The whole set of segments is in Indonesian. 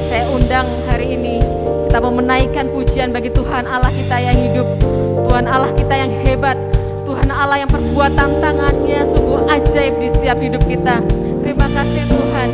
Saya undang hari ini kita mau menaikkan pujian bagi Tuhan Allah kita yang hidup, Tuhan Allah kita yang hebat, Tuhan Allah yang perbuatan tangannya sungguh ajaib di setiap hidup kita. Terima kasih Tuhan.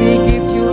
We give you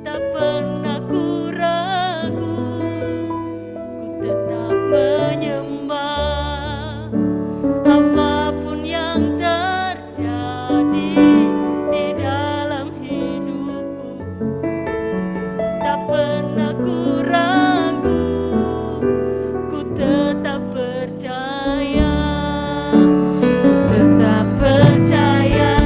Tak pernah ku ragu, ku tetap menyembah. Apapun yang terjadi di dalam hidupku, tak pernah ku ragu, ku tetap percaya. Ku tetap percaya,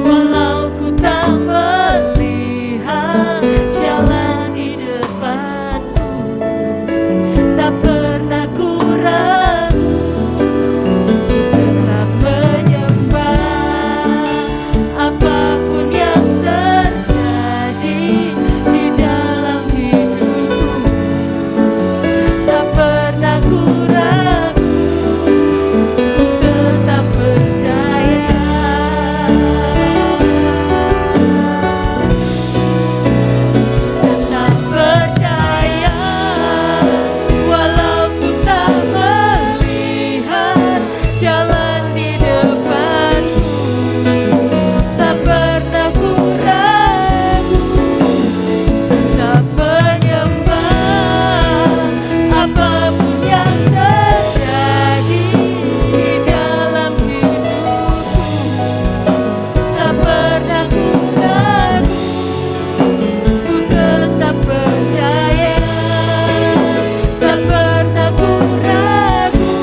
walau ku tak melihat jalan di depanku. Tak pernah ku ragu, tetap menyembah. Apapun yang terjadi di dalam hidupku, tak pernah ku ragu, ku tetap percaya. Tetap percaya, walau ku tak melihat jalan di depanku. Tak pernah ku ragu, tetap menyembah. Apapun yang terjadi di dalam hidupku, tak pernah ku ragu, ku tetap percaya. Tak pernah ku ragu,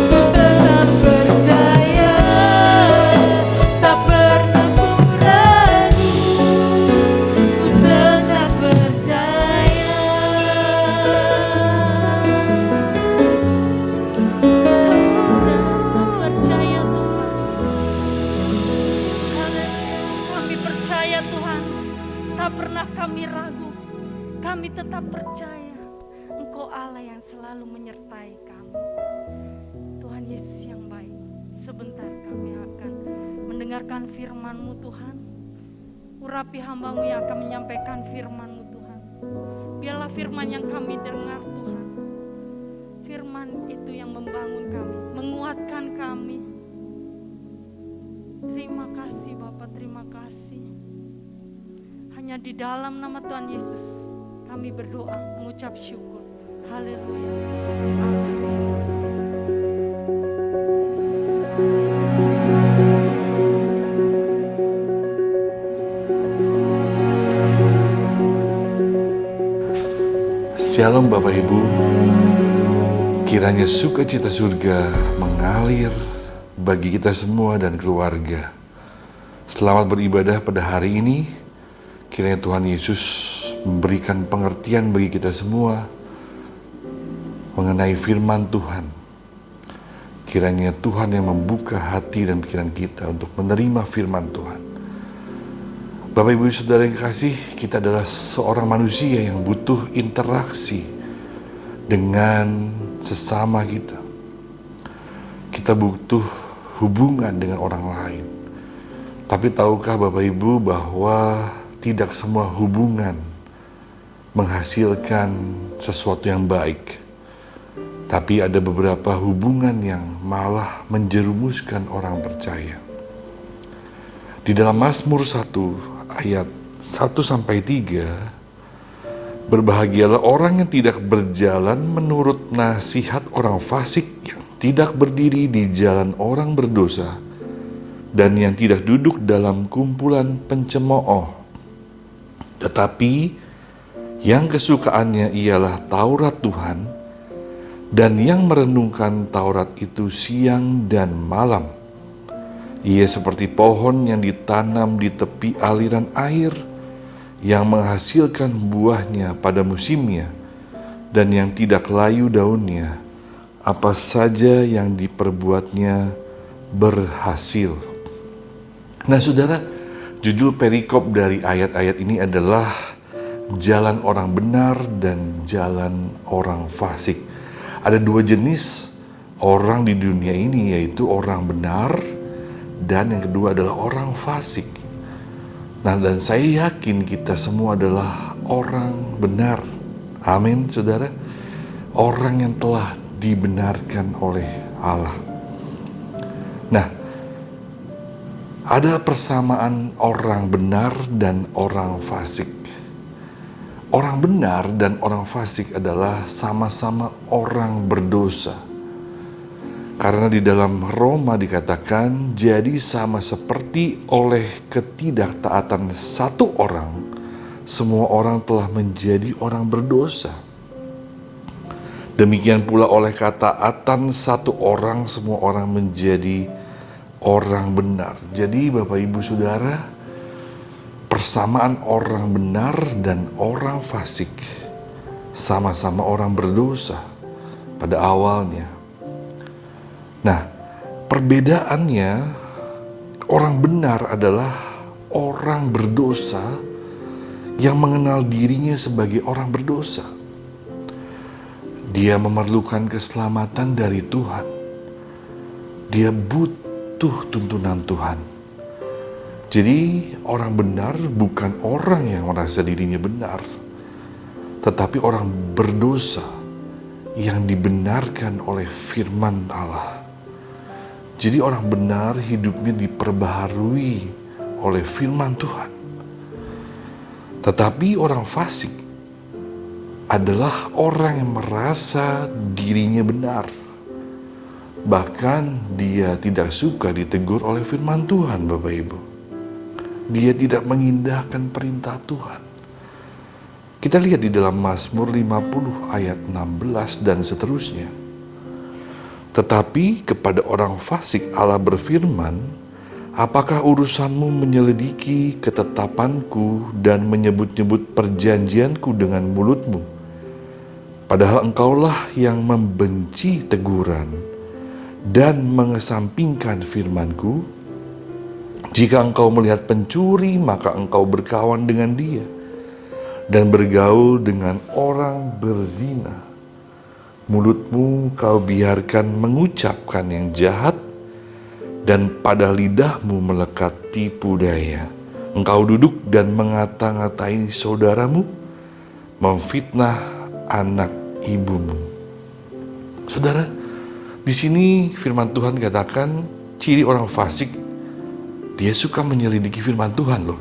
ku tetap percaya. Tak pernah ku ragu, ku tetap percaya. Percaya Tuhan. Haleluya. Kami percaya Tuhan. Tak pernah kami ragu. Kami tetap percaya Engkau Allah yang selalu menyertai kami. Tuhan Yesus yang baik, sebentar kami akan mendengarkan firman-Mu Tuhan. Urapi hamba-Mu yang akan menyampaikan firman-Mu Tuhan. Biarlah firman yang kami dengar Tuhan, firman itu yang membangun kami, menguatkan kami. Terima kasih Bapa, terima kasih. Hanya di dalam nama Tuhan Yesus kami berdoa, mengucap syukur. Haleluya. Amin. Shalom Bapak Ibu, kiranya sukacita surga mengalir bagi kita semua dan keluarga. Selamat beribadah pada hari ini. Kiranya Tuhan Yesus memberikan pengertian bagi kita semua mengenai firman Tuhan. Kiranya Tuhan yang membuka hati dan pikiran kita untuk menerima firman Tuhan. Bapak Ibu Saudara yang kasih, kita adalah seorang manusia yang butuh interaksi dengan sesama kita. Kita butuh hubungan dengan orang lain. Tapi tahukah Bapak Ibu bahwa tidak semua hubungan menghasilkan sesuatu yang baik. Tapi ada beberapa hubungan yang malah menjerumuskan orang percaya. Di dalam Mazmur 1 ayat 1-3, berbahagialah orang yang tidak berjalan menurut nasihat orang fasik, yang tidak berdiri di jalan orang berdosa, dan yang tidak duduk dalam kumpulan pencemooh. Tetapi yang kesukaannya ialah Taurat Tuhan, dan yang merenungkan Taurat itu siang dan malam. Ia seperti pohon yang ditanam di tepi aliran air, yang menghasilkan buahnya pada musimnya, dan yang tidak layu daunnya. Apa saja yang diperbuatnya berhasil. Nah saudara, judul perikop dari ayat-ayat ini adalah jalan orang benar dan jalan orang fasik. Ada dua jenis orang di dunia ini, yaitu orang benar dan yang kedua adalah orang fasik. Nah, dan saya yakin kita semua adalah orang benar. Amin, saudara. Orang yang telah dibenarkan oleh Allah. Nah, Ada persamaan orang benar dan orang fasik. Orang benar dan orang fasik adalah sama-sama orang berdosa. Karena di dalam Roma dikatakan, jadi sama seperti oleh ketidaktaatan satu orang, semua orang telah menjadi orang berdosa. Demikian pula oleh ketaatan satu orang, semua orang menjadi orang benar. Jadi Bapak Ibu Saudara, persamaan orang benar dan orang fasik sama-sama orang berdosa pada awalnya. Nah, perbedaannya, orang benar adalah orang berdosa yang mengenal dirinya sebagai orang berdosa. Dia memerlukan keselamatan dari Tuhan. Dia butuh tuntunan Tuhan. Jadi orang benar bukan orang yang merasa dirinya benar, tetapi orang berdosa yang dibenarkan oleh firman Allah. Jadi orang benar hidupnya diperbaharui oleh firman Tuhan. Tetapi orang fasik adalah orang yang merasa dirinya benar. Bahkan dia tidak suka ditegur oleh firman Tuhan, Bapak Ibu. Dia tidak mengindahkan perintah Tuhan. Kita lihat di dalam Mazmur 50 ayat 16 dan seterusnya. Tetapi kepada orang fasik Allah berfirman, apakah urusanmu menyelidiki ketetapanku dan menyebut-nyebut perjanjianku dengan mulutmu? Padahal engkaulah yang membenci teguran dan mengesampingkan firmanku. Jika engkau melihat pencuri, maka engkau berkawan dengan dia dan bergaul dengan orang berzina. Mulutmu kau biarkan mengucapkan yang jahat, dan pada lidahmu melekat tipu daya. Engkau duduk dan mengata-ngatai saudaramu, memfitnah anak ibumu. Saudara, di sini firman Tuhan katakan ciri orang fasik, dia suka menyelidiki firman Tuhan loh.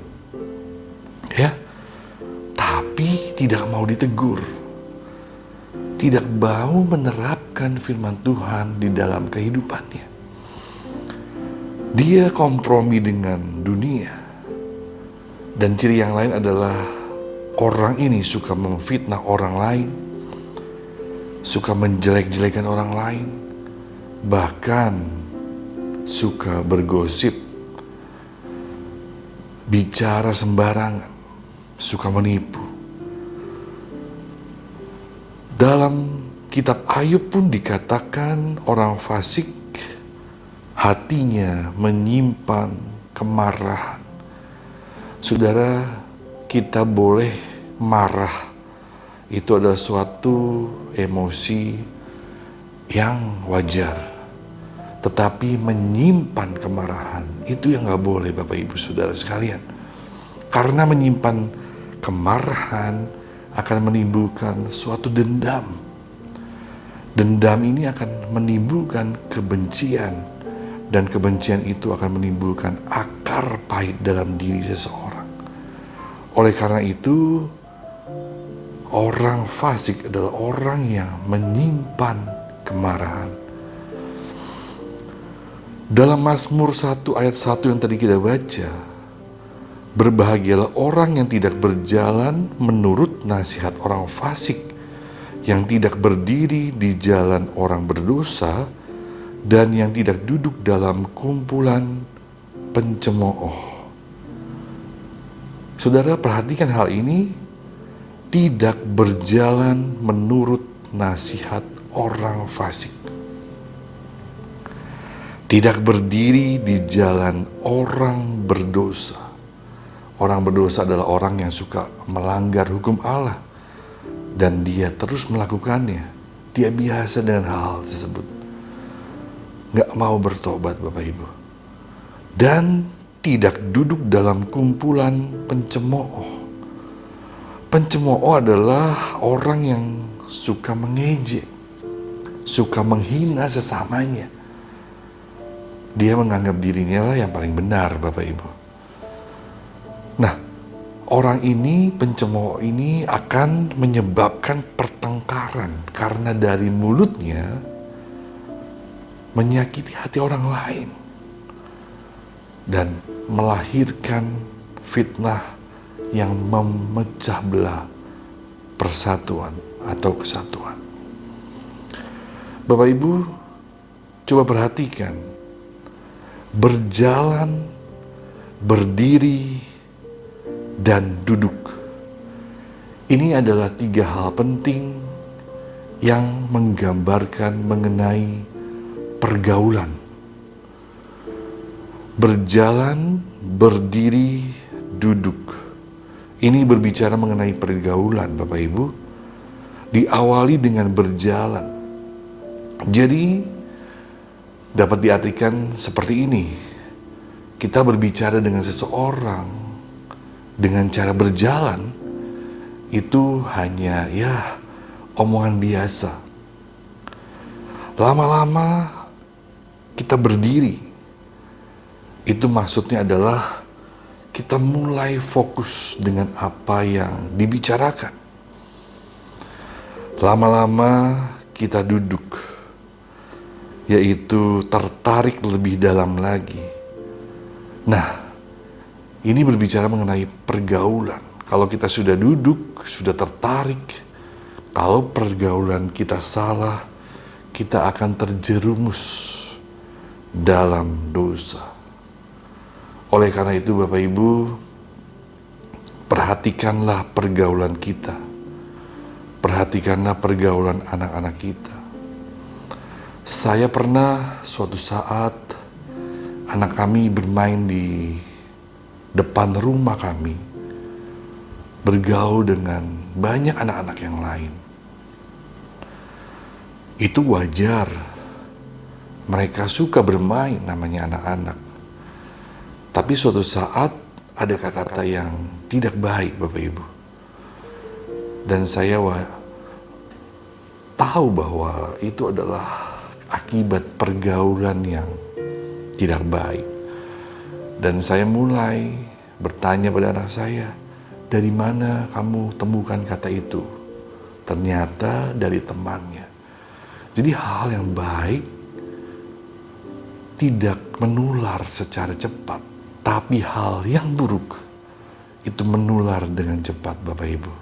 Ya. Tapi tidak mau ditegur. Tidak mau menerapkan firman Tuhan di dalam kehidupannya. Dia kompromi dengan dunia. Dan ciri yang lain adalah orang ini suka memfitnah orang lain. Suka menjelek-jelekan orang lain. Bahkan suka bergosip, bicara sembarangan, suka menipu. Dalam kitab Ayub pun dikatakan orang fasik hatinya menyimpan kemarahan. Saudara, kita boleh marah. Itu adalah suatu emosi yang wajar, tetapi menyimpan kemarahan itu yang gak boleh, Bapak Ibu Saudara sekalian. Karena menyimpan kemarahan akan menimbulkan suatu dendam. Dendam ini akan menimbulkan kebencian, dan kebencian itu akan menimbulkan akar pahit dalam diri seseorang. Oleh karena itu, orang fasik adalah orang yang menyimpan kemarahan. Dalam Mazmur 1 ayat 1 yang tadi kita baca, berbahagialah orang yang tidak berjalan menurut nasihat orang fasik, yang tidak berdiri di jalan orang berdosa, dan yang tidak duduk dalam kumpulan pencemooh. Saudara, perhatikan hal ini, tidak berjalan menurut nasihat orang fasik. Tidak berdiri di jalan orang berdosa. Orang berdosa adalah orang yang suka melanggar hukum Allah, dan dia terus melakukannya. Dia biasa dengan hal tersebut. Gak mau bertobat, Bapak Ibu. Dan tidak duduk dalam kumpulan pencemooh. Pencemooh adalah orang yang suka mengejek, suka menghina sesamanya. Dia menganggap dirinya lah yang paling benar, Bapak Ibu. Nah, orang ini, pencemooh ini akan menyebabkan pertengkaran karena dari mulutnya menyakiti hati orang lain dan melahirkan fitnah yang memecah belah persatuan atau kesatuan. Bapak Ibu, coba perhatikan, berjalan, berdiri, dan duduk. Ini adalah 3 hal penting yang menggambarkan mengenai pergaulan. Berjalan, berdiri, duduk. Ini berbicara mengenai pergaulan, Bapak Ibu. Diawali dengan berjalan. Jadi, dapat diartikan seperti ini. Kita berbicara dengan seseorang dengan cara berjalan, itu hanya omongan biasa. Lama-lama kita berdiri. Itu maksudnya adalah kita mulai fokus dengan apa yang dibicarakan. Lama-lama kita duduk, yaitu tertarik lebih dalam lagi. Nah, ini berbicara mengenai pergaulan. Kalau kita sudah duduk, sudah tertarik, kalau pergaulan kita salah, kita akan terjerumus dalam dosa. Oleh karena itu, Bapak Ibu, perhatikanlah pergaulan kita. Perhatikanlah pergaulan anak-anak kita. Saya pernah suatu saat anak kami bermain di depan rumah kami, bergaul dengan banyak anak-anak yang lain. Itu wajar. Mereka suka bermain, namanya anak-anak. Tapi suatu saat ada kata-kata yang tidak baik, Bapak Ibu. Dan saya tahu bahwa itu adalah akibat pergaulan yang tidak baik. Dan saya mulai bertanya pada anak saya, dari mana kamu temukan kata itu? Ternyata dari temannya. Jadi hal yang baik tidak menular secara cepat, tapi hal yang buruk itu menular dengan cepat, Bapak Ibu.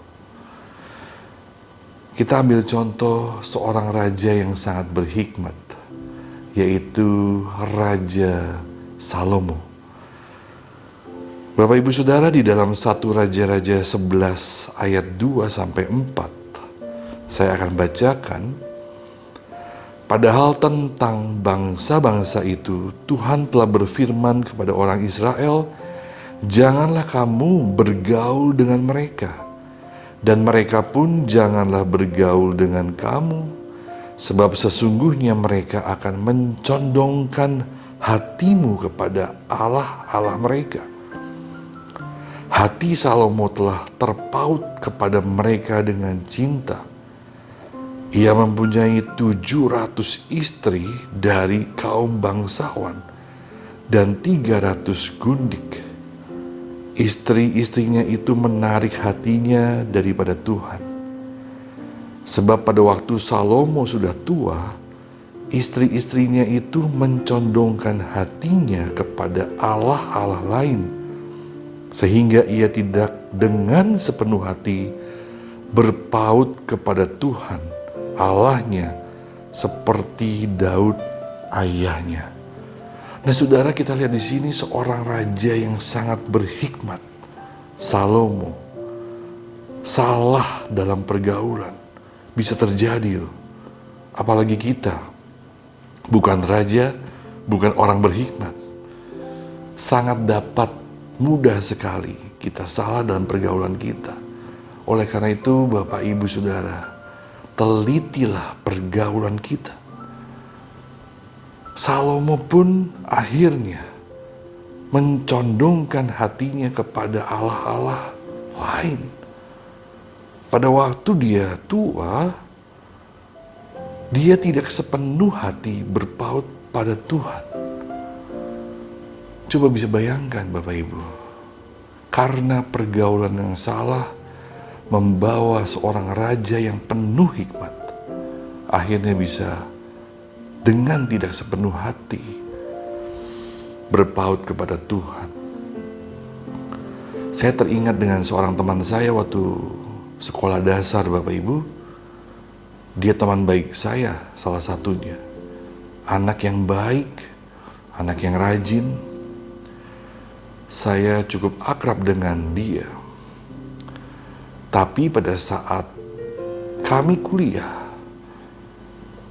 Kita ambil contoh seorang raja yang sangat berhikmat, yaitu Raja Salomo. Bapak Ibu Saudara, di dalam 1 Raja-Raja 11 ayat 2-4, saya akan bacakan. Padahal tentang bangsa-bangsa itu, Tuhan telah berfirman kepada orang Israel, janganlah kamu bergaul dengan mereka, dan mereka pun janganlah bergaul dengan kamu, sebab sesungguhnya mereka akan mencondongkan hatimu kepada Allah-Allah mereka. Hati Salomo telah terpaut kepada mereka dengan cinta. Ia mempunyai 700 istri dari kaum bangsawan dan 300 gundik. Istri-istrinya itu menarik hatinya daripada Tuhan. Sebab pada waktu Salomo sudah tua, istri-istrinya itu mencondongkan hatinya kepada Allah-Allah lain, sehingga ia tidak dengan sepenuh hati berpaut kepada Tuhan Allahnya seperti Daud ayahnya. Nah, saudara, kita lihat di sini seorang raja yang sangat berhikmat, Salomo, salah dalam pergaulan. Bisa terjadi loh. Apalagi kita, bukan raja, bukan orang berhikmat. Sangat dapat mudah sekali kita salah dalam pergaulan kita. Oleh karena itu, Bapak Ibu Saudara, telitilah pergaulan kita. Salomo pun akhirnya mencondongkan hatinya kepada Allah-Allah lain. Pada waktu dia tua, dia tidak sepenuh hati berpaut pada Tuhan. Coba bisa bayangkan Bapak Ibu, karena pergaulan yang salah membawa seorang raja yang penuh hikmat, akhirnya bisa dengan tidak sepenuh hati berpaut kepada Tuhan. Saya teringat dengan seorang teman saya waktu sekolah dasar Bapak Ibu. Dia teman baik saya salah satunya. Anak yang baik, anak yang rajin. Saya cukup akrab dengan dia. Tapi pada saat kami kuliah,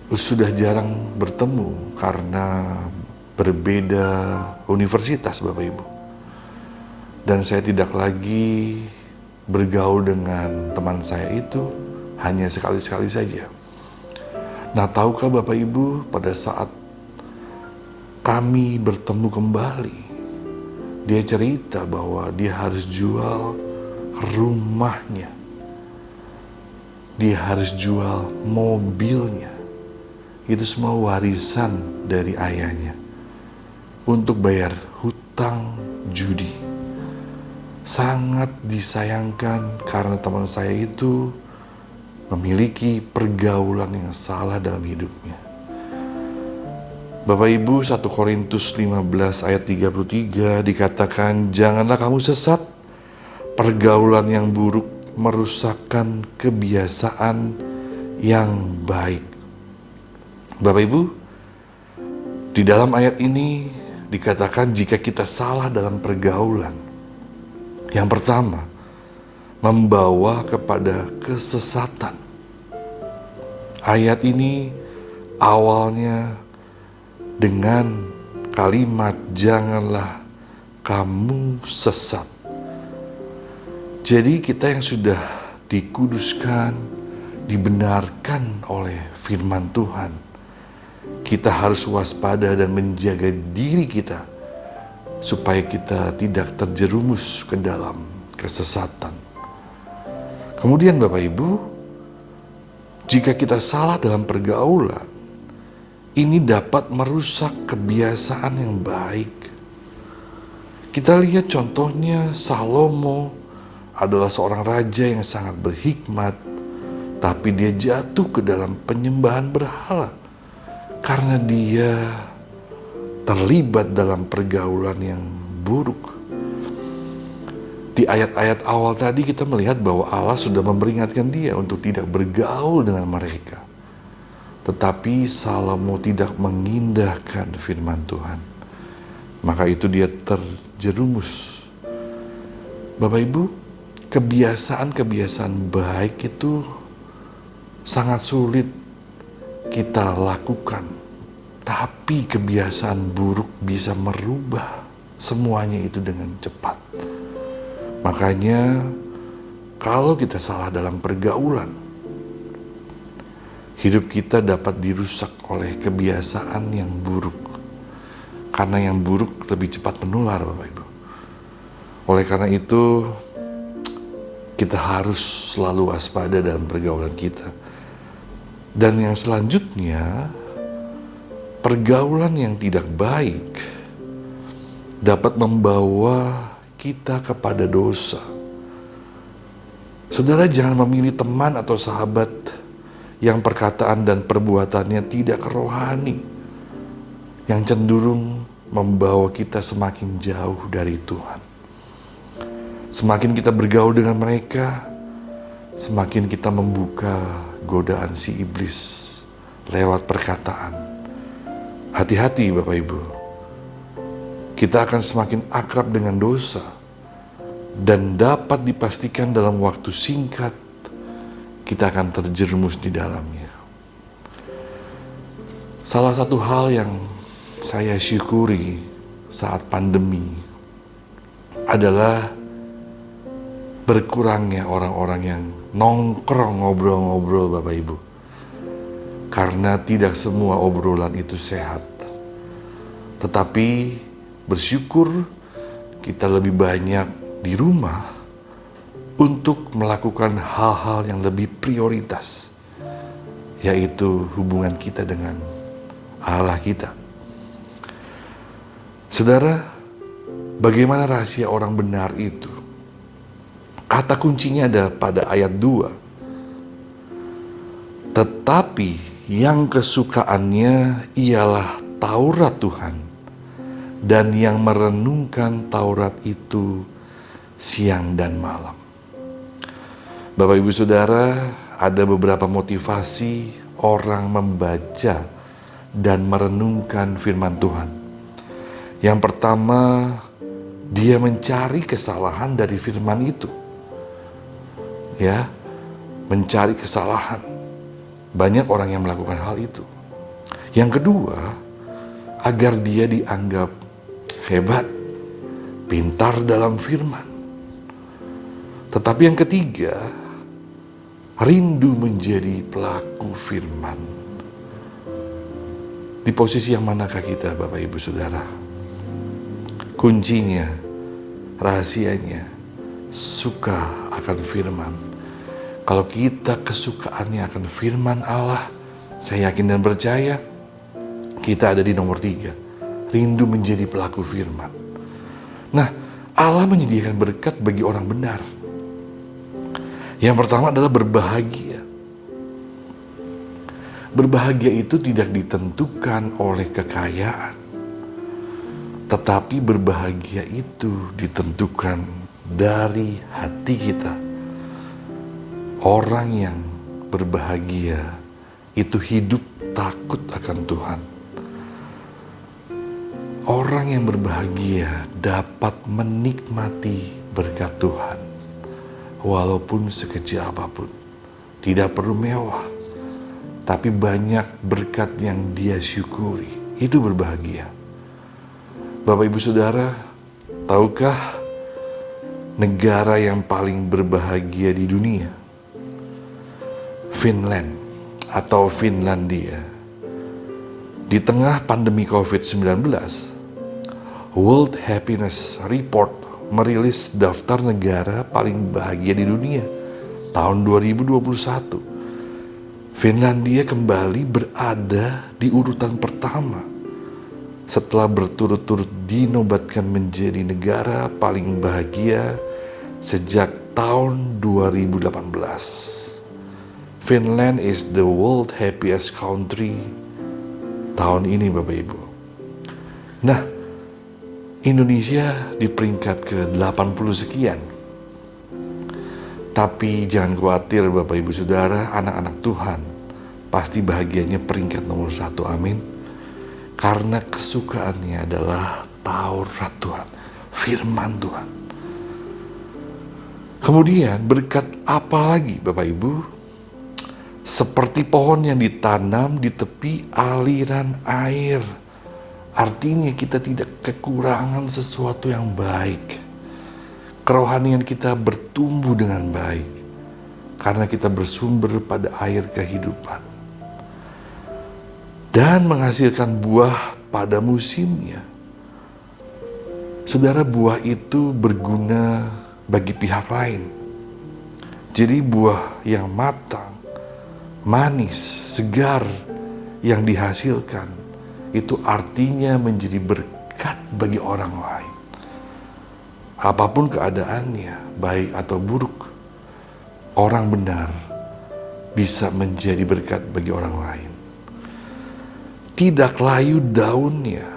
sudah jarang bertemu karena berbeda universitas Bapak Ibu. Dan saya tidak lagi bergaul dengan teman saya itu, hanya sekali-sekali saja. Nah, tahukah Bapak Ibu, pada saat kami bertemu kembali, dia cerita bahwa dia harus jual rumahnya. Dia harus jual mobilnya. Itu semua warisan dari ayahnya untuk bayar hutang judi. Sangat disayangkan karena teman saya itu memiliki pergaulan yang salah dalam hidupnya. Bapak Ibu, 1 Korintus 15 ayat 33 dikatakan, janganlah kamu sesat, pergaulan yang buruk merusakkan kebiasaan yang baik. Bapak Ibu, di dalam ayat ini dikatakan jika kita salah dalam pergaulan, yang pertama, membawa kepada kesesatan. Ayat ini awalnya dengan kalimat janganlah kamu sesat. Jadi kita yang sudah dikuduskan, dibenarkan oleh firman Tuhan, kita harus waspada dan menjaga diri kita supaya kita tidak terjerumus ke dalam kesesatan. Kemudian Bapak Ibu, jika kita salah dalam pergaulan, ini dapat merusak kebiasaan yang baik. Kita lihat contohnya Salomo adalah seorang raja yang sangat berhikmat, tapi dia jatuh ke dalam penyembahan berhala karena dia terlibat dalam pergaulan yang buruk. Di ayat-ayat awal tadi kita melihat bahwa Allah sudah memperingatkan dia untuk tidak bergaul dengan mereka. Tetapi Salomo tidak mengindahkan firman Tuhan. Maka itu dia terjerumus. Bapak Ibu, kebiasaan-kebiasaan baik itu sangat sulit kita lakukan. Tapi kebiasaan buruk bisa merubah semuanya itu dengan cepat. Makanya kalau kita salah dalam pergaulan, hidup kita dapat dirusak oleh kebiasaan yang buruk. Karena yang buruk lebih cepat menular Bapak Ibu. Oleh karena itu, kita harus selalu waspada dalam pergaulan kita. Dan yang selanjutnya, pergaulan yang tidak baik dapat membawa kita kepada dosa. Saudara, jangan memilih teman atau sahabat yang perkataan dan perbuatannya tidak rohani, yang cenderung membawa kita semakin jauh dari Tuhan. Semakin kita bergaul dengan mereka, semakin kita membuka godaan si iblis lewat perkataan. Hati-hati Bapak Ibu, kita akan semakin akrab dengan dosa dan dapat dipastikan dalam waktu singkat kita akan terjerumus di dalamnya. Salah satu hal yang saya syukuri saat pandemi adalah berkurangnya orang-orang yang nongkrong ngobrol-ngobrol Bapak Ibu. Karena tidak semua obrolan itu sehat. Tetapi bersyukur kita lebih banyak di rumah untuk melakukan hal-hal yang lebih prioritas, yaitu hubungan kita dengan Allah kita. Saudara, Bagaimana rahasia orang benar itu? Kata kuncinya ada pada ayat 2. Tetapi yang kesukaannya ialah Taurat Tuhan, dan yang merenungkan Taurat itu siang dan malam. Bapak Ibu Saudara, ada beberapa motivasi orang membaca dan merenungkan firman Tuhan. Yang pertama, dia mencari kesalahan dari firman itu. Ya, mencari kesalahan. Banyak orang yang melakukan hal itu. Yang kedua, agar dia dianggap hebat, pintar dalam firman. Tetapi yang ketiga, rindu menjadi pelaku firman. Di posisi yang manakah kita, Bapak Ibu Saudara? Kuncinya, rahasianya, suka akan firman. Kalau kita kesukaannya akan firman Allah, saya yakin dan percaya kita ada di nomor 3. Rindu menjadi pelaku firman. Nah, Allah menyediakan berkat bagi orang benar. Yang pertama adalah berbahagia. Berbahagia itu tidak ditentukan oleh kekayaan, tetapi berbahagia itu ditentukan dari hati kita. Orang yang berbahagia itu hidup takut akan Tuhan. Orang yang berbahagia dapat menikmati berkat Tuhan, walaupun sekecil apapun. Tidak perlu mewah, tapi banyak berkat yang dia syukuri. Itu berbahagia. Bapak Ibu Saudara, tahukah negara yang paling berbahagia di dunia? Finland atau Finlandia. Di tengah pandemi COVID-19, World Happiness Report merilis daftar negara paling bahagia di dunia tahun 2021. Finlandia kembali berada di urutan pertama setelah berturut-turut dinobatkan menjadi negara paling bahagia sejak tahun 2018. Finland is the world happiest country tahun ini, Bapak Ibu. Nah, Indonesia di peringkat ke-80 sekian. Tapi jangan khawatir Bapak Ibu Saudara, anak-anak Tuhan pasti bahagianya peringkat nomor 1, amin. Karena kesukaannya adalah Taurat Tuhan, firman Tuhan. Kemudian berkat apa lagi Bapak Ibu? Seperti pohon yang ditanam di tepi aliran air. Artinya kita tidak kekurangan sesuatu yang baik. Kerohanian kita bertumbuh dengan baik karena kita bersumber pada air kehidupan dan menghasilkan buah pada musimnya. Saudara, buah itu berguna bagi pihak lain. Jadi buah yang matang, manis, segar yang dihasilkan itu artinya menjadi berkat bagi orang lain. Apapun keadaannya, baik atau buruk, orang benar bisa menjadi berkat bagi orang lain. Tidak layu daunnya.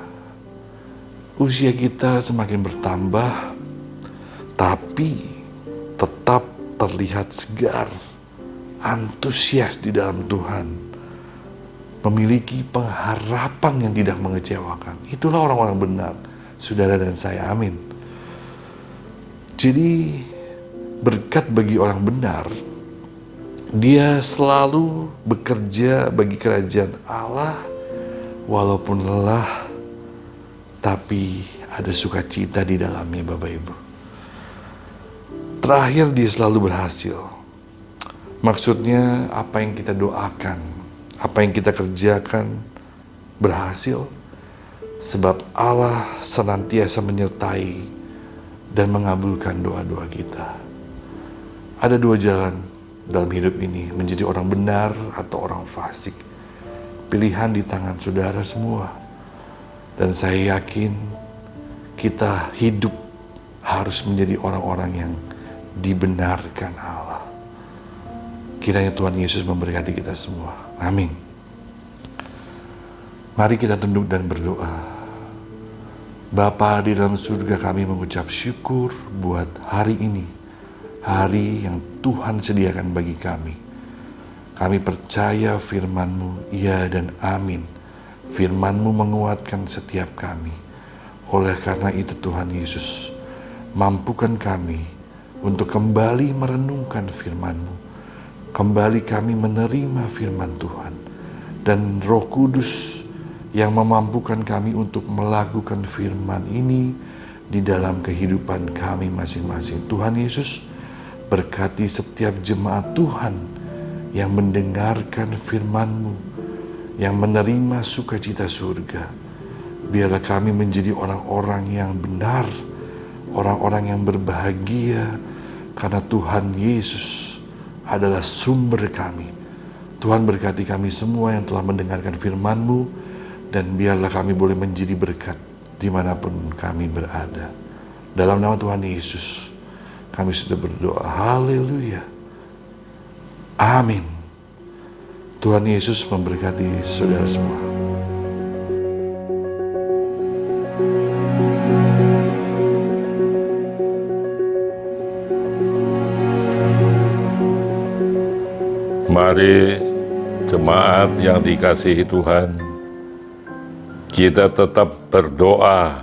Usia kita semakin bertambah, tapi tetap terlihat segar, antusias di dalam Tuhan, memiliki pengharapan yang tidak mengecewakan. Itulah orang-orang benar, saudara dan saya, amin. Jadi berkat bagi orang benar, dia selalu bekerja bagi kerajaan Allah, walaupun lelah, tapi ada sukacita di dalamnya, Bapak Ibu. Terakhir, dia selalu berhasil. Maksudnya apa yang kita doakan, apa yang kita kerjakan berhasil, sebab Allah senantiasa menyertai dan mengabulkan doa-doa kita. Ada 2 jalan dalam hidup ini, menjadi orang benar atau orang fasik. Pilihan di tangan saudara semua. Dan saya yakin kita hidup harus menjadi orang-orang yang dibenarkan Allah. Kiranya Tuhan Yesus memberkati kita semua. Amin. Mari kita tunduk dan berdoa. Bapa di dalam surga, kami mengucap syukur buat hari ini, hari yang Tuhan sediakan bagi kami. Kami percaya firman-Mu, ya dan amin. Firman-Mu menguatkan setiap kami. Oleh karena itu Tuhan Yesus, mampukan kami untuk kembali merenungkan firman-Mu. Kembali kami menerima firman Tuhan. Dan Roh Kudus yang memampukan kami untuk melakukan firman ini di dalam kehidupan kami masing-masing. Tuhan Yesus, berkati setiap jemaat Tuhan yang mendengarkan firman-Mu, yang menerima sukacita surga. Biarlah kami menjadi orang-orang yang benar, orang-orang yang berbahagia, karena Tuhan Yesus adalah sumber kami. Tuhan berkati kami semua yang telah mendengarkan firman-Mu, dan biarlah kami boleh menjadi berkat dimanapun kami berada. Dalam nama Tuhan Yesus, kami sudah berdoa. Haleluya. Amin. Tuhan Yesus memberkati saudara semua. Mari jemaat yang dikasihi Tuhan, kita tetap berdoa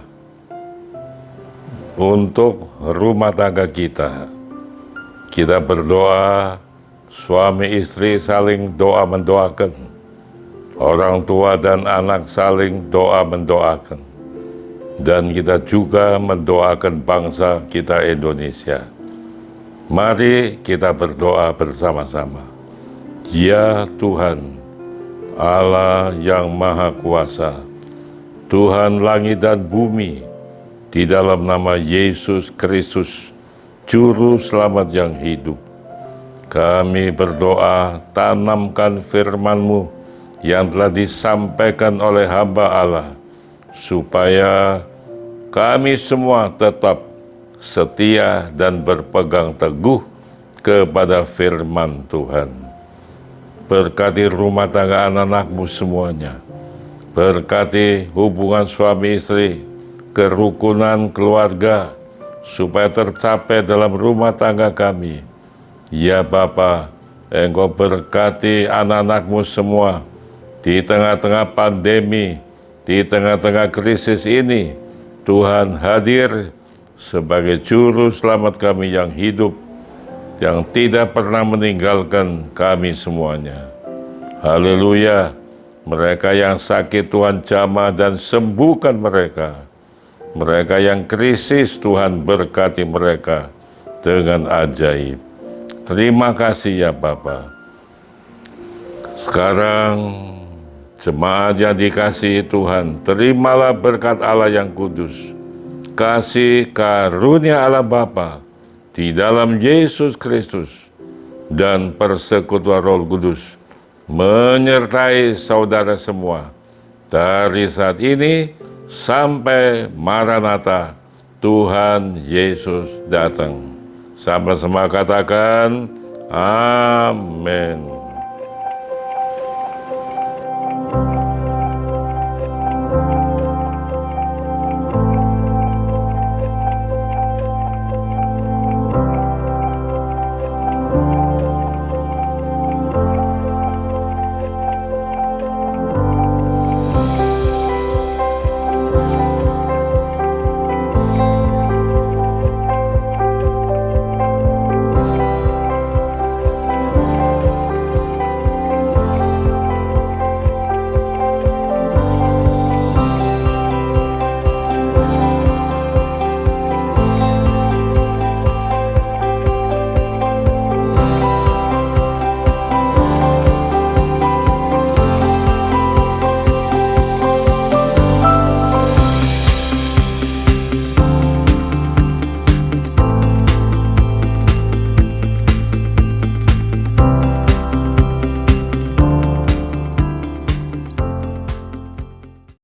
untuk rumah tangga kita. Kita berdoa, suami istri saling doa mendoakan, orang tua dan anak saling doa mendoakan, dan kita juga mendoakan bangsa kita Indonesia. Mari kita berdoa bersama-sama. Ya Tuhan, Allah yang Maha Kuasa, Tuhan langit dan bumi, di dalam nama Yesus Kristus, Juru Selamat yang hidup, kami berdoa, tanamkan firman-Mu yang telah disampaikan oleh hamba Allah, supaya kami semua tetap setia dan berpegang teguh kepada firman Tuhan. Berkati rumah tangga anak-anak-Mu semuanya. Berkati hubungan suami istri, kerukunan keluarga, supaya tercapai dalam rumah tangga kami. Ya Bapa, Engkau berkati anak-anak-Mu semua di tengah-tengah pandemi, di tengah-tengah krisis ini. Tuhan hadir sebagai juru selamat kami yang hidup, yang tidak pernah meninggalkan kami semuanya. Haleluya. Mereka yang sakit Tuhan jamah dan sembuhkan mereka. Mereka yang krisis Tuhan berkati mereka dengan ajaib. Terima kasih ya Bapa. Sekarang jemaat yang dikasihi Tuhan, terimalah berkat Allah yang kudus, kasih karunia Allah Bapa di dalam Yesus Kristus, dan persekutuan Roh Kudus menyertai saudara semua dari saat ini sampai Maranatha, Tuhan Yesus datang. Sama-sama katakan amin.